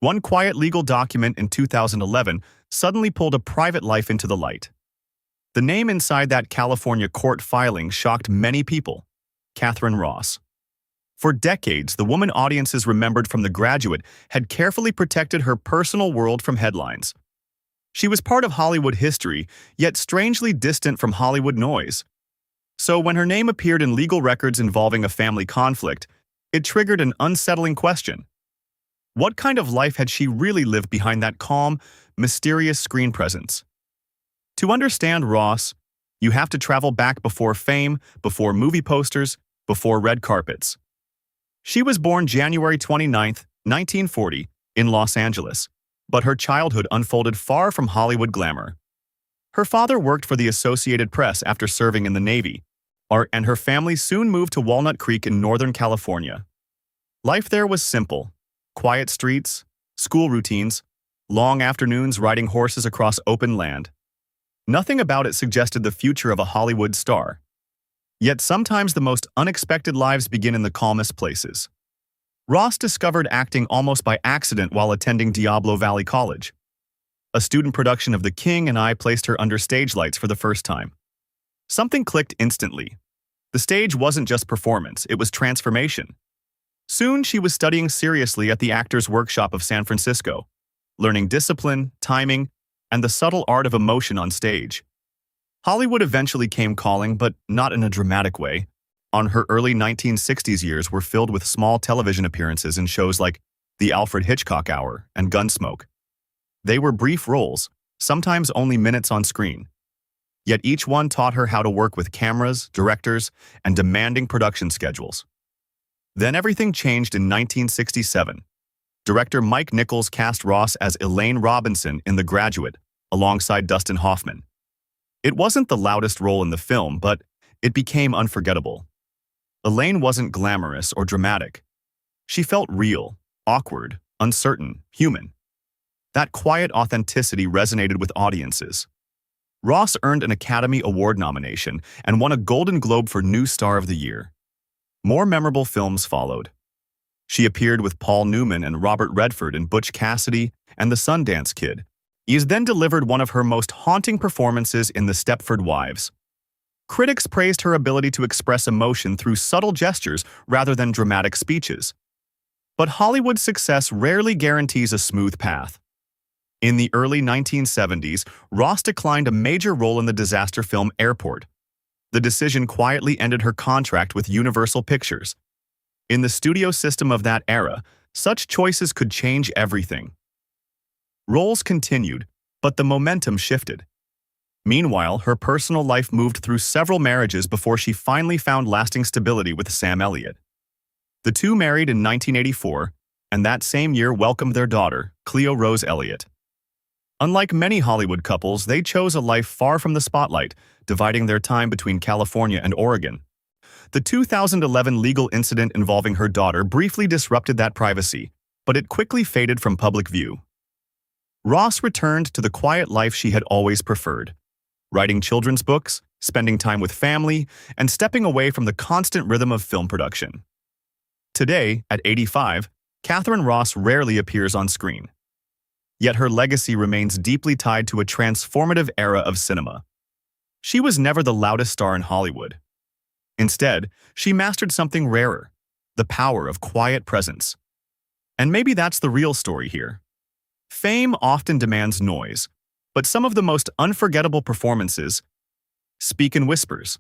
One quiet legal document in 2011 suddenly pulled a private life into the light. The name inside that California court filing shocked many people: Katharine Ross. For decades, the woman audiences remembered from The Graduate had carefully protected her personal world from headlines. She was part of Hollywood history, yet strangely distant from Hollywood noise. So when her name appeared in legal records involving a family conflict, it triggered an unsettling question. What kind of life had she really lived behind that calm, mysterious screen presence? To understand Ross, you have to travel back before fame, before movie posters, before red carpets. She was born January 29, 1940, in Los Angeles, but her childhood unfolded far from Hollywood glamour. Her father worked for the Associated Press after serving in the Navy, and her family soon moved to Walnut Creek in Northern California. Life there was simple: quiet streets, school routines, long afternoons riding horses across open land. Nothing about it suggested the future of a Hollywood star. Yet sometimes the most unexpected lives begin in the calmest places. Ross discovered acting almost by accident while attending Diablo Valley College. A student production of The King and I placed her under stage lights for the first time. Something clicked instantly. The stage wasn't just performance, it was transformation. Soon she was studying seriously at the Actors Workshop of San Francisco, learning discipline, timing, and the subtle art of emotion on stage. Hollywood eventually came calling, but not in a dramatic way. Her early 1960s years were filled with small television appearances in shows like The Alfred Hitchcock Hour and Gunsmoke. They were brief roles, sometimes only minutes on screen. Yet each one taught her how to work with cameras, directors, and demanding production schedules. Then everything changed in 1967. Director Mike Nichols cast Ross as Elaine Robinson in The Graduate, alongside Dustin Hoffman. It wasn't the loudest role in the film, but it became unforgettable. Elaine wasn't glamorous or dramatic. She felt real, awkward, uncertain, human. That quiet authenticity resonated with audiences. Ross earned an Academy Award nomination and won a Golden Globe for New Star of the Year. More memorable films followed. She appeared with Paul Newman and Robert Redford in Butch Cassidy and The Sundance Kid. He then delivered one of her most haunting performances in The Stepford Wives. Critics praised her ability to express emotion through subtle gestures rather than dramatic speeches. But Hollywood's success rarely guarantees a smooth path. In the early 1970s, Ross declined a major role in the disaster film Airport. The decision quietly ended her contract with Universal Pictures. In the studio system of that era, such choices could change everything. Roles continued, but the momentum shifted. Meanwhile, her personal life moved through several marriages before she finally found lasting stability with Sam Elliott. The two married in 1984, and that same year welcomed their daughter, Cleo Rose Elliott. Unlike many Hollywood couples, they chose a life far from the spotlight, dividing their time between California and Oregon. The 2011 legal incident involving her daughter briefly disrupted that privacy, but it quickly faded from public view. Ross returned to the quiet life she had always preferred, writing children's books, spending time with family, and stepping away from the constant rhythm of film production. Today, at 85, Katharine Ross rarely appears on screen. Yet her legacy remains deeply tied to a transformative era of cinema. She was never the loudest star in Hollywood. Instead, she mastered something rarer: the power of quiet presence. And maybe that's the real story here. Fame often demands noise, but some of the most unforgettable performances speak in whispers.